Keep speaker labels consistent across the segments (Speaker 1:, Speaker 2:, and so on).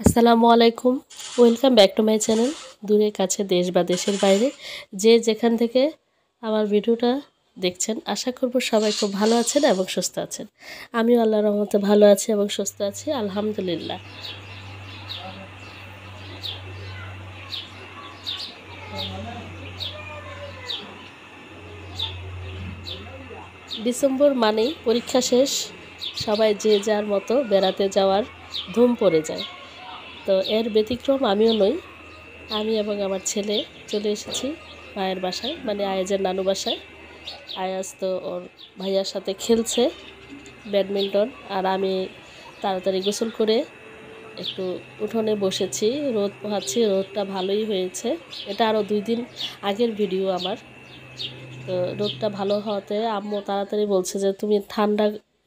Speaker 1: আসসালামু আলাইকুম, welcome back to my channel. দূরে কাছে দেশ বা দেশের বাইরে যে যেখান থেকে আমার ভিডিওটা দেখছেন, আশা করব সবাই খুব ভালো আছেন এবং সুস্থ আছেন। আমিও আল্লাহর রহমতে ভালো আছি এবং সুস্থ আছি, আলহামদুলিল্লাহ। ডিসেম্বর মানেই পরীক্ষা শেষ, সবাই যে যার মতো বেড়াতে যাওয়ার ধুম পড়ে যায়। তো এর ব্যতিক্রম আমিও নই। আমি এবং আমার ছেলে চলে এসেছি মায়ের বাসায়, মানে আয়াজের নানু বাসায়। আয়াজ তো ওর ভাইয়ার সাথে খেলছে ব্যাডমিন্টন, আর আমি তাড়াতাড়ি গোসল করে একটু উঠোনে বসেছি, রোদ পোহাচ্ছি। রোদটা ভালোই হয়েছে, এটা আরও 2 দিন আগের ভিডিও আমার। তো রোদটা ভালো হওয়াতে আম্মু তাড়াতাড়ি বলছে যে তুমি ঠান্ডা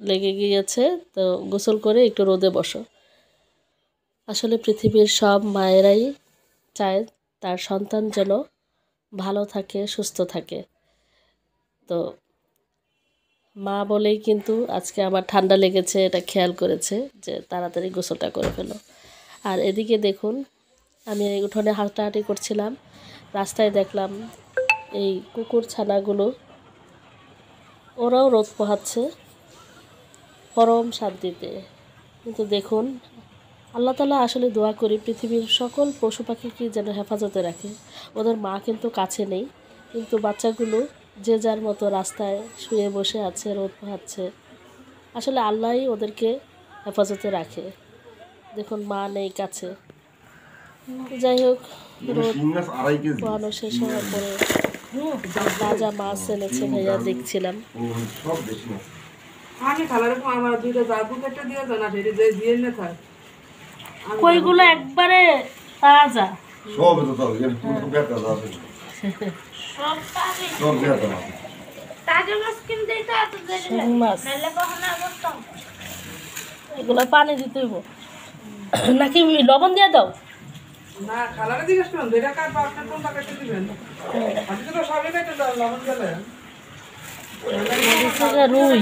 Speaker 1: লেগে গিয়েছে, তো গোসল করে একটু রোদে বসো। আসলে পৃথিবীর সব মায়েরাই চায় তার সন্তান যেন ভালো থাকে, সুস্থ থাকে। তো মা বলেই কিন্তু আজকে আমার ঠান্ডা লেগেছে, এটা খেয়াল করেছে যে তাড়াতাড়ি গোসলটা করে ফেলো। আর এদিকে দেখুন, আমি এই উঠোনে হাঁটাহাঁটি করছিলাম, রাস্তায় দেখলাম এই কুকুর ছানাগুলো, ওরাও রোদ পোহাচ্ছে পরম শান্তিতে। কিন্তু দেখুন, আল্লাহ তাআলা আসলে দোয়া করি পৃথিবীর সকল পশু পাখিকে যেন হেফাজতে রাখে। ওদের মা কিন্তু কাছে নেই, কিন্তু বাচ্চাগুলো যে যার মতো রাস্তায় শুয়ে বসে আছে, রোদ পোহাচ্ছে। আসলে আল্লাহই ওদেরকে হেফাজতে রাখে। দেখুন, মা নেই কাছে। যাই হোক, রোদ পোহানো শেষ হওয়ার পরে তাজা মাছ এনেছে ভাইয়া, দেখছিলাম। কইগুলো একবারে তাজা, সব তো তাজা, এখানে বেটা আছে সব তাজা, সব বেটা আছে। তাজা মাছ কিনতে তো এত দেরি লাগে, নালে কখনো আসতাম। এগুলো পানি দিতে হইব নাকি লবণ দিয়ে দাও? না, কালারে জিজ্ঞেস করুন, যেটা কাটবো আপনি কোনটা কেটে দিবেন। আমি তো সবই কেটে দাও, লবণ দিলে রুই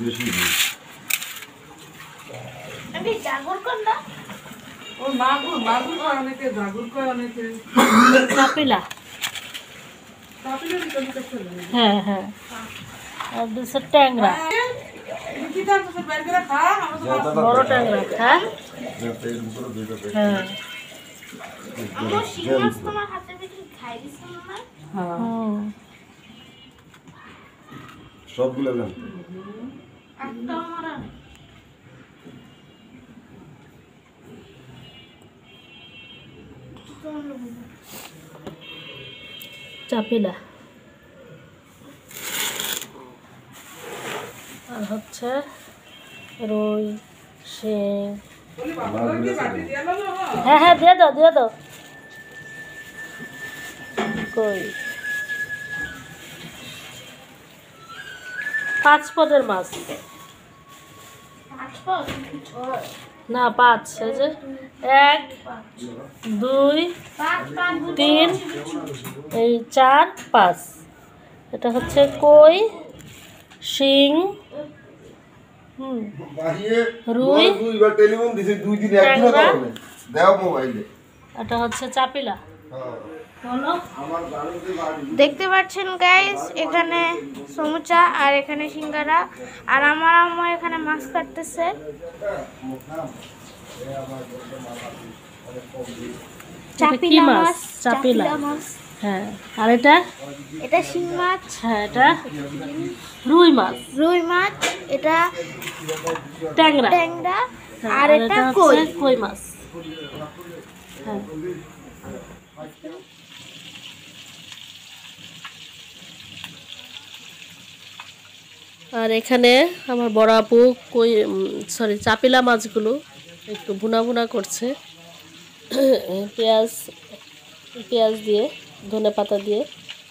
Speaker 1: দেশি রুই। আমি জাগর কোনটা? ও মাগুর, মাগুর কয় অনেকে, জাগর কয় অনেকে। চাপিলা, চাপিলা দিতে দিতে। হ্যাঁ হ্যাঁ, আর দুসে ট্যাংরা। কি দাম তো বের করে খা, বড় ট্যাংরা খা। হ্যাঁ, আমার শিমাস তোমার হাতে দেখি খাই দিছ না? হ্যাঁ, সবগুলো দেন। একটা আমার চাপিলা। আর হচ্ছে রুই, শিং। হ্যাঁ হ্যাঁ, দিয়ে দাও দিয়ে দাও। কই 5 পদের মাছ না, 5, এই যে 1 2 3 এই 4 5। এটা হচ্ছে কই, শিং, রুই, ট্যাংরা, এটা হচ্ছে চাপিলা।
Speaker 2: দেখতে পাচ্ছেন গাইস, এখানে সমুচা আর এখানে সিঙ্গারা, আর আমার আম্মু এখানে মাছ কাটতেছে। চাপিলা মাছ, চাপিলা মাছ।
Speaker 1: হ্যাঁ, আর এটা
Speaker 2: শিং মাছ।
Speaker 1: হ্যাঁ, এটা রুই মাছ।
Speaker 2: রুই মাছ, এটা
Speaker 1: ট্যাংরা,
Speaker 2: ট্যাংরা, আর এটা কই,
Speaker 1: কই মাছ। হ্যাঁ, আর এখানে আমার বড় আপু চাপিলা মাছগুলো একটু ভুনা ভুনা করছে পেঁয়াজ পেঁয়াজ দিয়ে, ধনে পাতা দিয়ে।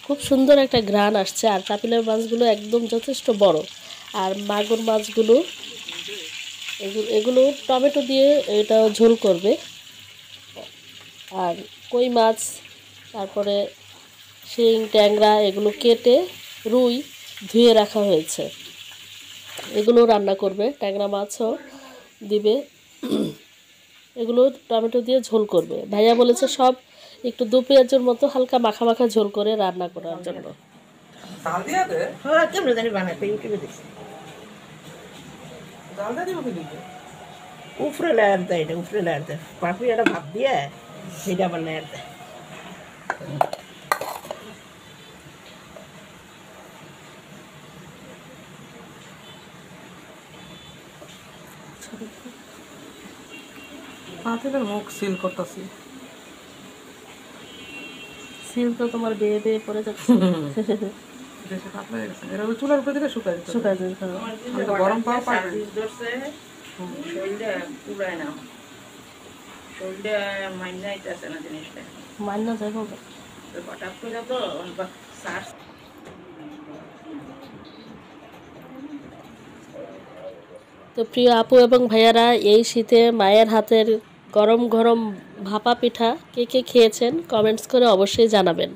Speaker 1: খুব সুন্দর একটা ঘ্রাণ আসছে। আর চাপিলা মাছগুলো একদম যথেষ্ট বড়। আর মাগুর মাছগুলো, এগুলো টমেটো দিয়ে এটা ঝোল করবে। আর কই মাছ, তারপরে শিং, ট্যাংরা, এগুলো কেটে রুই ধুয়ে রাখা হয়েছে, এগুলো রান্না করবে। ট্যাংরা মাছও দিবে, এগুলো টমেটো দিয়ে ঝোল করবে। ভাইয়া বলেছে সব একটু দু পেঁয়াজের মতো হালকা মাখা মাখা ঝোল করে রান্না করার জন্য।
Speaker 3: ডাল দিয়া দে।
Speaker 4: হ্যাঁ কেমন জানি বানাতে ইউটিউবে দেখছি।
Speaker 3: ডাল দিয়া দিব কিন্তু।
Speaker 4: উপরে লেয়ার দেয়, এটা উপরে লেয়ার দেয়, পাপড়ি একটা ভাত দিয়ে সেটা আবার লেয়ার দেয়।
Speaker 3: পাতিলের মুখ সিল করতেছি।
Speaker 1: সিল তো তোমার বেয়ে বেয়ে পড়ে যাচ্ছে।
Speaker 3: দেশে পাতলা হয়ে গেছে। এরা চুলার উপরে দিলে শুকায় দিতে হবে।
Speaker 1: শুকায় যায়।
Speaker 3: হালকা গরম পাওয়া পায়।
Speaker 4: শরীরটা পুরায় না, শরীরটা মাইনা যাচ্ছে না জিনিসটা,
Speaker 1: মান্য যাই বলবো।
Speaker 4: হঠাৎ করে তো শ্বাস।
Speaker 1: তো প্রিয় আপু এবং ভাইয়ারা, এই শীতে মায়ের হাতের গরম গরম ভাপা পিঠা কে কে খেয়েছেন কমেন্টস করে অবশ্যই জানাবেন।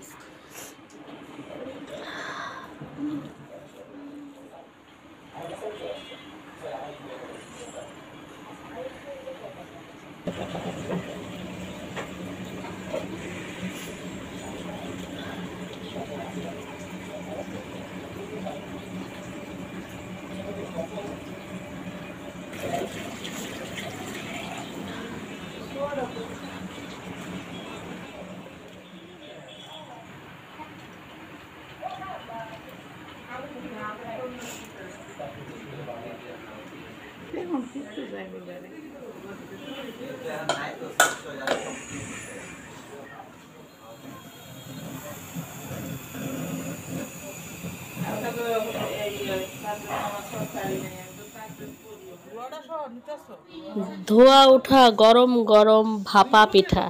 Speaker 1: ধোয়া ওঠা গরম গরম ভাপা পিঠা,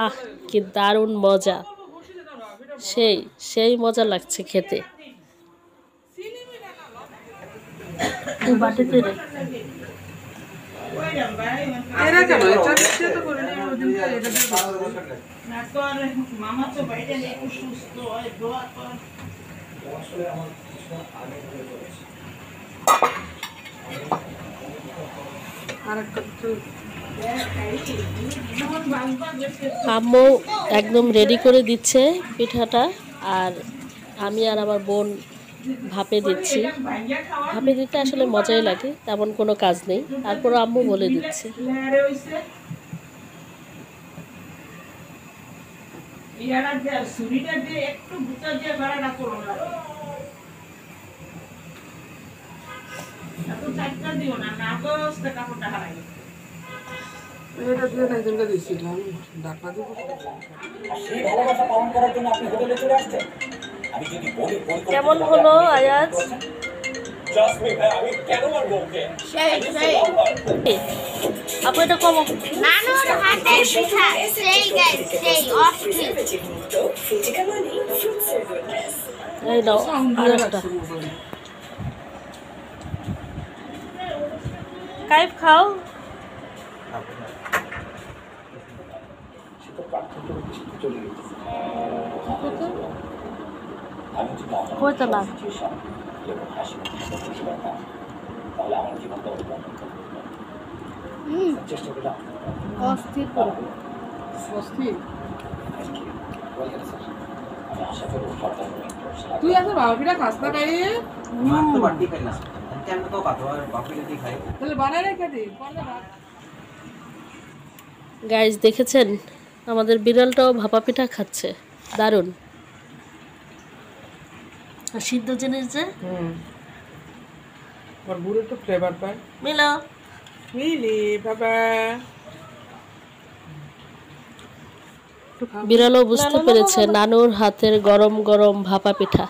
Speaker 1: আহ কি দারুণ মজা, সেই সেই মজা লাগছে খেতে। বাটিতে রে
Speaker 3: এরা কেন এটা দিয়ে তো করে নিয়ে ওদিন তো এটা দিয়ে
Speaker 4: না তো আর মামা তো বাইরে নেই, সুস্থ হয় দোয়া কর।
Speaker 3: আরেকটা
Speaker 1: আম্মু একদম রেডি করে দিচ্ছে পিঠাটা, আর আমি আর আমার বোন ভাপে দিচ্ছি। ভাপে দিতে আসলে মজাই লাগে, তেমন কোনো কাজ নেই, তারপর আম্মু বলে দিচ্ছে।
Speaker 3: এটা দিয়ে না একজনকে দিয়েছিলাম ডাকনা দিব।
Speaker 1: কেমন হলো আয়াজ? আপু এটা কম।
Speaker 2: নানুর হাতের পিঠা সেই গাইস, সেই অস্থির।
Speaker 1: এই নাও আরেকটা। কাইফ খাও। কইতো না। অস্থির করে।
Speaker 3: অস্থির। তুই আজ বাবা পিঠা খাস না খাই?
Speaker 5: তো বাটি খাই না। কেন তো কাটো আর বাপি যদি খাই।
Speaker 3: তাহলে বানাই রেখে দে। পরে ভাত।
Speaker 1: গাইজ দেখেছেন আমাদের বিড়ালটাও ভাপা পিঠা খাচ্ছে, দারুণ। আর সিদ্ধ জিনিস যে
Speaker 3: আর গুড়ের তো ফ্লেভার পায়।
Speaker 1: মিলো
Speaker 3: মিলি বাবা।
Speaker 1: বিড়ালও বুঝতে পেরেছে নানুর হাতের গরম গরম ভাপা পিঠা।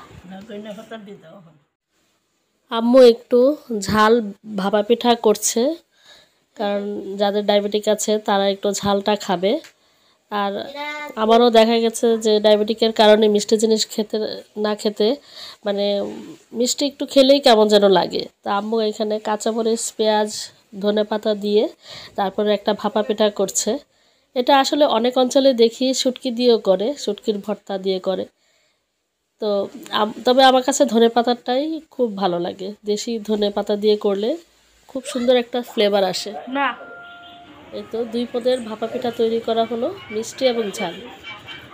Speaker 1: আম্মু একটু ঝাল ভাপা পিঠা করছে, কারণ যাদের ডায়াবেটিক আছে তারা একটু ঝালটা খাবে। আর আমারও দেখা গেছে যে ডায়াবেটিকের কারণে মিষ্টি জিনিস না খেতে মানে মিষ্টি একটু খেলেই কেমন যেন লাগে। তা আম্মু এখানে কাঁচামরিচ, পেঁয়াজ, ধনেপাতা দিয়ে তারপরে একটা ভাপা পিঠা করছে। এটা আসলে অনেক অঞ্চলে দেখি শুটকি দিয়েও করে, শুটকির ভর্তা দিয়ে করে। তো তবে আমার কাছে ধনেপাতাটাই খুব ভালো লাগে, দেশি ধনেপাতা দিয়ে করলে খুব সুন্দর একটা ফ্লেভার আসে।
Speaker 2: না
Speaker 1: এই তো 2 পদের ভাপা পিঠা তৈরি করা হলো, মিষ্টি এবং ঝাল।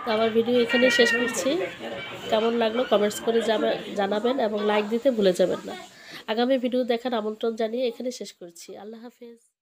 Speaker 1: তো আমার ভিডিও এখানেই শেষ করছি। কেমন লাগলো কমেন্টস করে জানাবেন এবং লাইক দিতে ভুলে যাবেন না। আগামী ভিডিও দেখার আমন্ত্রণ জানিয়ে এখানে শেষ করছি। আল্লাহ হাফেজ।